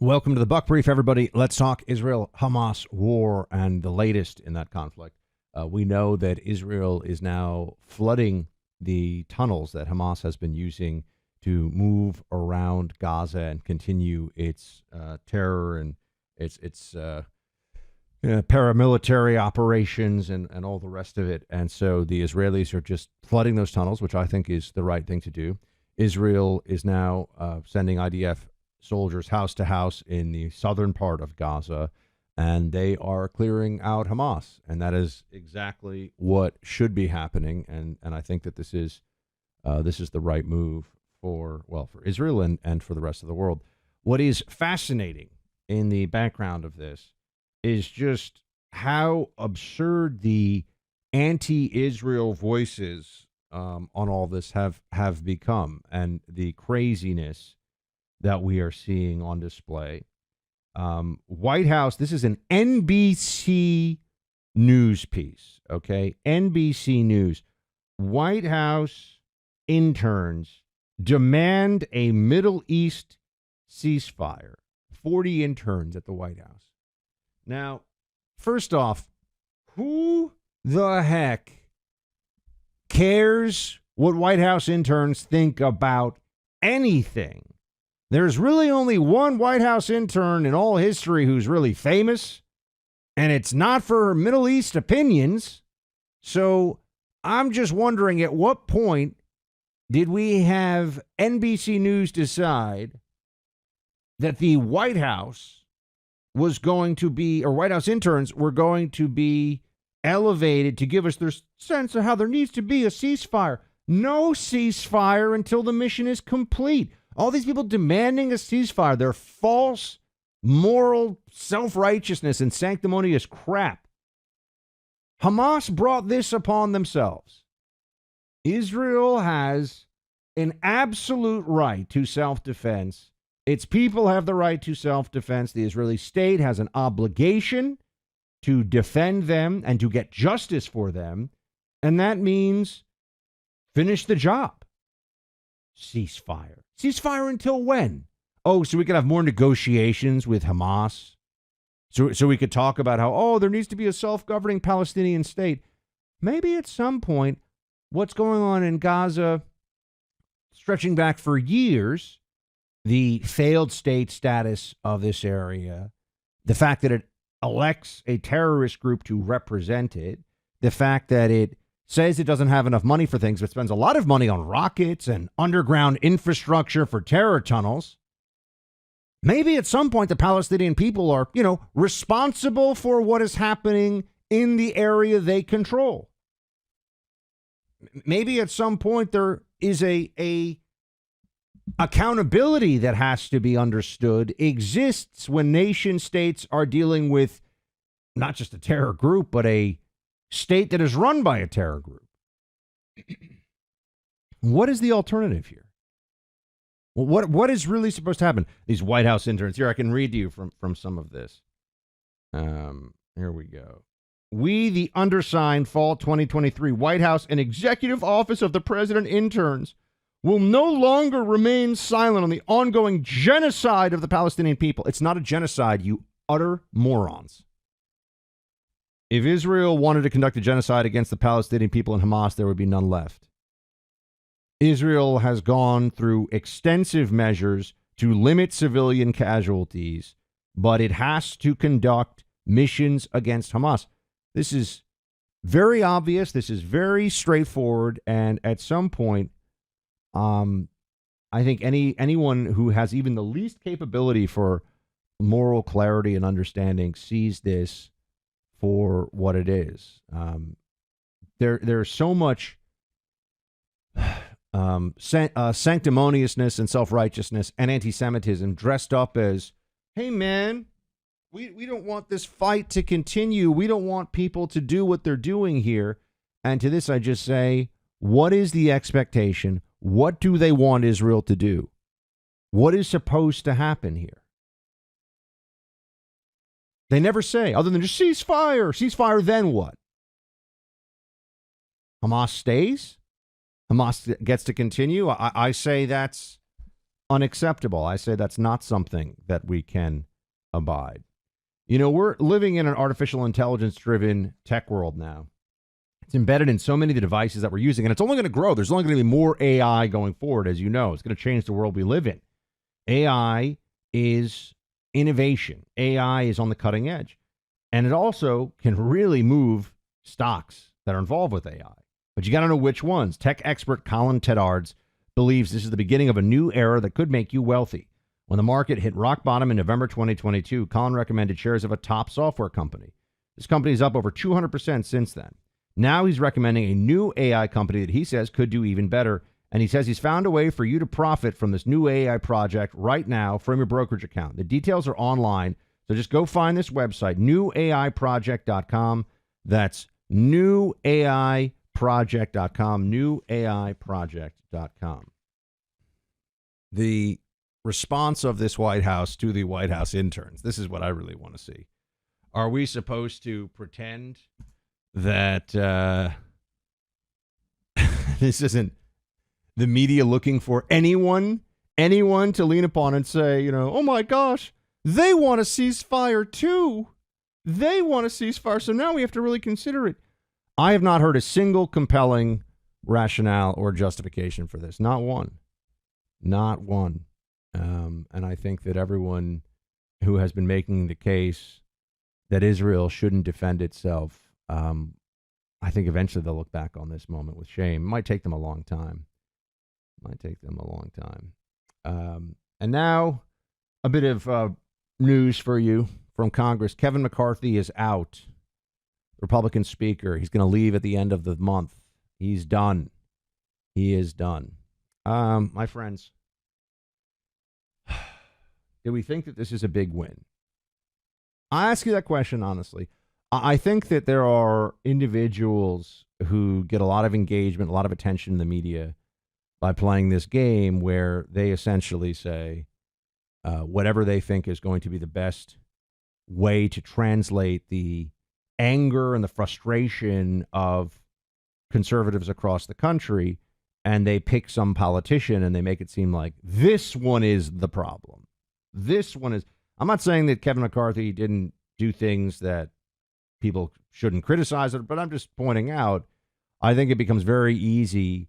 Welcome to the Buck Brief, everybody. Let's talk Israel-Hamas war and the latest in that conflict. We know that Israel is now flooding the tunnels that Hamas has been using to move around Gaza and continue its terror and its paramilitary operations and all the rest of it. And so the Israelis are just flooding those tunnels, which I think is the right thing to do. Israel is now sending IDF soldiers house to house in the southern part of Gaza, and they are clearing out Hamas. And that is exactly what should be happening. And I think that this is the right move for Israel and for the rest of the world. What is fascinating in the background of this is just how absurd the anti-Israel voices on all this have become, and the craziness that we are seeing on display. White House, this is an NBC News piece, okay? NBC News. White House interns demand a Middle East ceasefire. 40 interns at the White House. Now, first off, who the heck cares what White House interns think about anything? There's really only one White House intern in all history who's really famous, and it's not for her Middle East opinions. So I'm just wondering, at what point did we have NBC News decide that the White House was going to be, or White House interns were going to be elevated to give us their sense of how there needs to be a ceasefire? No ceasefire until the mission is complete. All these people demanding a ceasefire, they're false moral self-righteousness and sanctimonious crap. Hamas brought this upon themselves. Israel has an absolute right to self-defense. Its people have the right to self-defense. The Israeli state has an obligation to defend them and to get justice for them. And that means finish the job. Ceasefire. Ceasefire until when? Oh, so we could have more negotiations with Hamas? So we could talk about how, there needs to be a self-governing Palestinian state. Maybe at some point, what's going on in Gaza, stretching back for years, the failed state status of this area, the fact that it elects a terrorist group to represent it, the fact that it says it doesn't have enough money for things, but spends a lot of money on rockets and underground infrastructure for terror tunnels. Maybe at some point the Palestinian people are, responsible for what is happening in the area they control. Maybe at some point there is a accountability that has to be understood exists when nation states are dealing with not just a terror group, but a state that is run by a terror group. What is the alternative here? Well, what is really supposed to happen? These White House interns here, I can read to you from some of this. Here we go. We, the undersigned, fall 2023 White House and Executive Office of the President interns, will no longer remain silent on the ongoing genocide of the Palestinian people. It's not a genocide, you utter morons. If Israel wanted to conduct a genocide against the Palestinian people and Hamas, there would be none left. Israel has gone through extensive measures to limit civilian casualties, but it has to conduct missions against Hamas. This is very obvious. This is very straightforward. And at some point, I think anyone who has even the least capability for moral clarity and understanding sees this for what it is. There's so much sanctimoniousness and self-righteousness and anti-Semitism dressed up as, hey, man, we don't want this fight to continue. We don't want people to do what they're doing here. And to this, I just say, what is the expectation? What do they want Israel to do? What is supposed to happen here? They never say, other than just ceasefire. Ceasefire, then what? Hamas stays? Hamas gets to continue? I say that's unacceptable. I say that's not something that we can abide. We're living in an artificial intelligence-driven tech world now. It's embedded in so many of the devices that we're using, and it's only going to grow. There's only going to be more AI going forward, as you know. It's going to change the world we live in. AI is innovation. AI is on the cutting edge. And it also can really move stocks that are involved with AI. But you got to know which ones. Tech expert Colin Tedards believes this is the beginning of a new era that could make you wealthy. When the market hit rock bottom in November 2022, Colin recommended shares of a top software company. This company is up over 200% since then. Now he's recommending a new AI company that he says could do even better. And he says he's found a way for you to profit from this new AI project right now from your brokerage account. The details are online. So just go find this website, newaiproject.com. That's newaiproject.com, newaiproject.com. The response of this White House to the White House interns. This is what I really want to see. Are we supposed to pretend that this isn't the media looking for anyone to lean upon and say, oh my gosh, they want a ceasefire too. They want a ceasefire. So now we have to really consider it. I have not heard a single compelling rationale or justification for this. Not one. Not one. And I think that everyone who has been making the case that Israel shouldn't defend itself, I think eventually they'll look back on this moment with shame. It might take them a long time. And now a bit of news for you from Congress. Kevin McCarthy is out. Republican Speaker. He's going to leave at the end of the month. He's done. He is done. My friends, do we think that this is a big win? I ask you that question honestly. I think that there are individuals who get a lot of engagement, a lot of attention in the media by playing this game where they essentially say whatever they think is going to be the best way to translate the anger and the frustration of conservatives across the country, and they pick some politician and they make it seem like this one is the problem. This one is. I'm not saying that Kevin McCarthy didn't do things that people shouldn't criticize it, but I'm just pointing out, I think it becomes very easy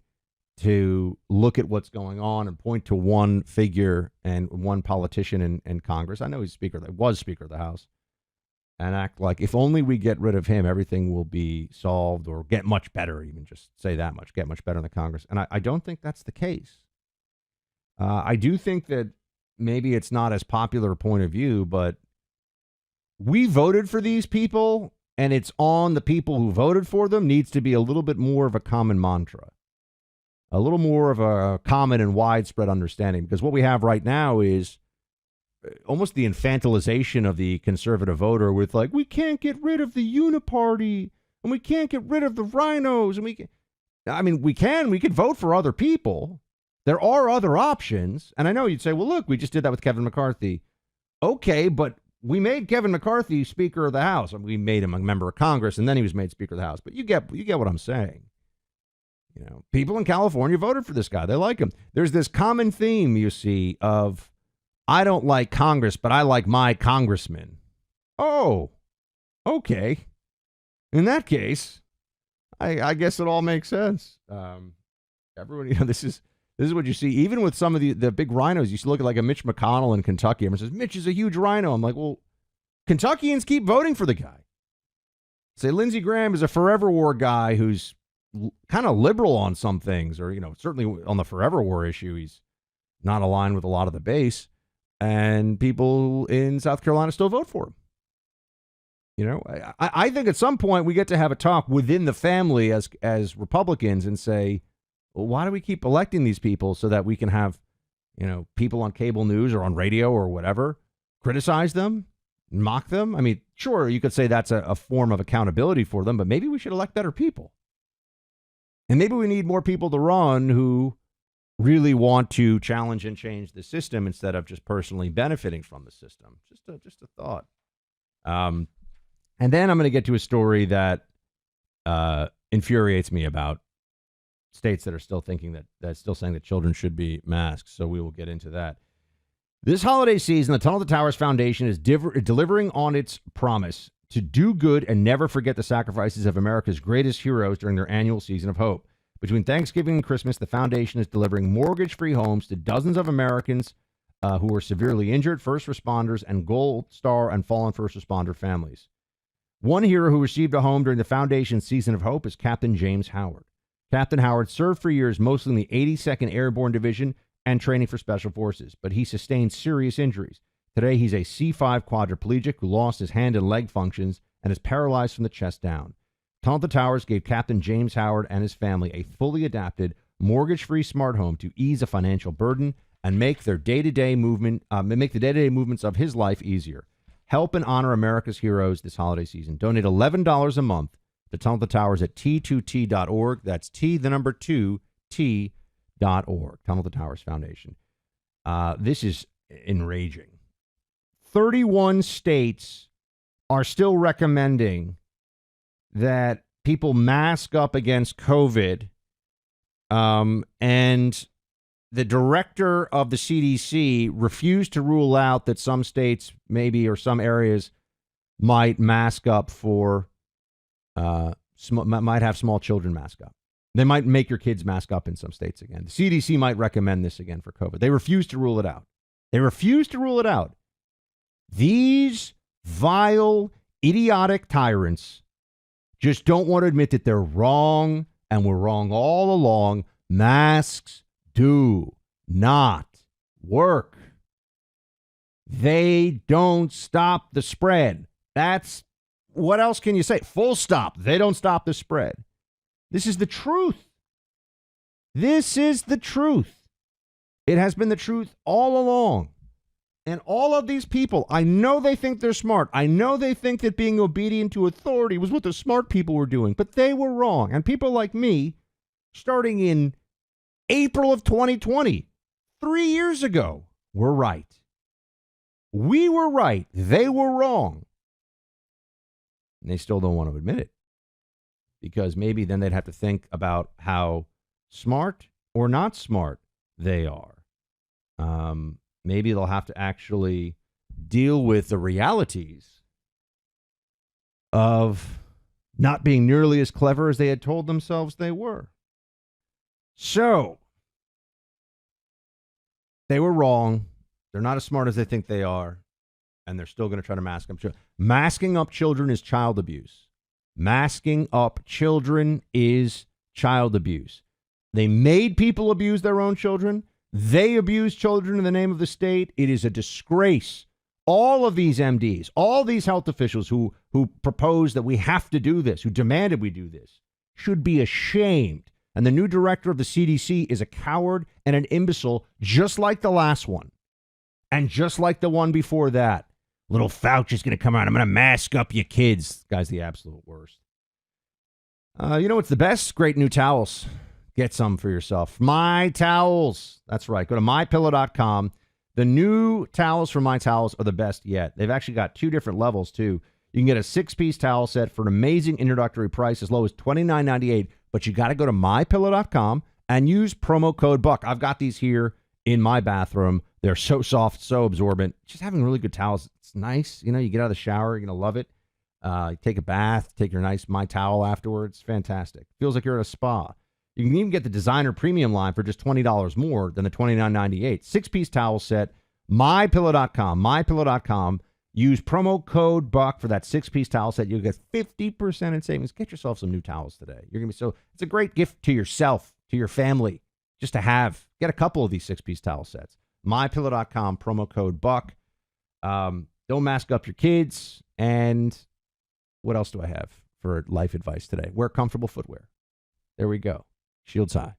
to look at what's going on and point to one figure and one politician in Congress. I know he's was Speaker of the House, and act like if only we get rid of him, everything will be solved or get much better, even just say that much, get much better in the Congress. And I don't think that's the case. I do think that maybe it's not as popular a point of view, but we voted for these people, and it's on the people who voted for them needs to be a little bit more of a common mantra, a little more of a common and widespread understanding, because what we have right now is almost the infantilization of the conservative voter with like, we can't get rid of the uniparty and we can't get rid of the rhinos. And we could vote for other people. There are other options. And I know you'd say, well, look, we just did that with Kevin McCarthy. Okay, but we made Kevin McCarthy Speaker of the House. We made him a member of Congress, and then he was made Speaker of the House. But you get what I'm saying. People in California voted for this guy. They like him. There's this common theme, you see, of I don't like Congress, but I like my congressman. Oh, okay. In that case, I guess it all makes sense. Everyone, this is what you see. Even with some of the big rhinos, you look at like a Mitch McConnell in Kentucky. Everyone says, Mitch is a huge rhino. I'm like, well, Kentuckians keep voting for the guy. Say Lindsey Graham is a forever war guy who's kind of liberal on some things, or, certainly on the forever war issue, he's not aligned with a lot of the base. And people in South Carolina still vote for him. I think at some point we get to have a talk within the family as Republicans and say, well, why do we keep electing these people so that we can have, people on cable news or on radio or whatever criticize them, mock them? I mean, sure, you could say that's a form of accountability for them, but maybe we should elect better people. And maybe we need more people to run who really want to challenge and change the system instead of just personally benefiting from the system. Just a thought. And then I'm going to get to a story that infuriates me about states that are still thinking that's still saying that children should be masked. So we will get into that. This holiday season, the Tunnel to Towers Foundation is delivering on its promise to do good and never forget the sacrifices of America's greatest heroes during their annual season of hope. Between Thanksgiving and Christmas, the foundation is delivering mortgage-free homes to dozens of Americans who are severely injured, first responders, and Gold Star and fallen first responder families. One hero who received a home during the foundation's season of hope is Captain James Howard. Captain Howard served for years mostly in the 82nd Airborne Division and training for Special Forces, but he sustained serious injuries. Today, he's a C5 quadriplegic who lost his hand and leg functions and is paralyzed from the chest down. Tunnel to Towers gave Captain James Howard and his family a fully adapted, mortgage-free smart home to ease a financial burden and make their day-to-day movements of his life easier. Help and honor America's heroes this holiday season. Donate $11 a month to Tunnel to Towers at T2T.org. That's T, the number 2, T.org. Tunnel to Towers Foundation. This is enraging. 31 states are still recommending that people mask up against COVID, and the director of the CDC refused to rule out that some states maybe or some areas might mask up for, might have small children mask up. They might make your kids mask up in some states again. The CDC might recommend this again for COVID. They refuse to rule it out. They refuse to rule it out. These vile, idiotic tyrants just don't want to admit that they're wrong, and we're wrong all along. Masks do not work. They don't stop the spread. That's, what else can you say? Full stop. They don't stop the spread. This is the truth. This is the truth. It has been the truth all along. And all of these people, I know they think they're smart. I know they think that being obedient to authority was what the smart people were doing, but they were wrong. And people like me, starting in April of 2020, 3 years ago, were right. We were right. They were wrong. And they still don't want to admit it, because maybe then they'd have to think about how smart or not smart they are. Maybe they'll have to actually deal with the realities of not being nearly as clever as they had told themselves they were. So, they were wrong. They're not as smart as they think they are. And they're still going to try to mask up children. Masking up children is child abuse. Masking up children is child abuse. They made people abuse their own children. They abuse children in the name of the state. It is a disgrace. All of these MDs, all these health officials who proposed that we have to do this, who demanded we do this, should be ashamed. And the new director of the CDC is a coward and an imbecile, just like the last one. And just like the one before that. Little Fauci's going to come out. I'm going to mask up your kids. This guy's the absolute worst. You know what's the best? Great new towels. Get some for yourself. My Towels. That's right. Go to mypillow.com. The new towels from My Towels are the best yet. They've actually got 2 different levels, too. You can get a 6-piece towel set for an amazing introductory price as low as $29.98. But you got to go to mypillow.com and use promo code BUCK. I've got these here in my bathroom. They're so soft, so absorbent. Just having really good towels. It's nice. You know, you get out of the shower, you're going to love it. Take a bath, take your nice My Towel afterwards. Fantastic. Feels like you're at a spa. You can even get the designer premium line for just $20 more than the $29.98. 6-piece towel set, mypillow.com, mypillow.com. Use promo code BUCK for that 6-piece towel set. You'll get 50% in savings. Get yourself some new towels today. You're going to be so, it's a great gift to yourself, to your family, just to have. Get a couple of these 6-piece towel sets. mypillow.com, promo code BUCK. Don't mask up your kids. And what else do I have for life advice today? Wear comfortable footwear. There we go. Shields high.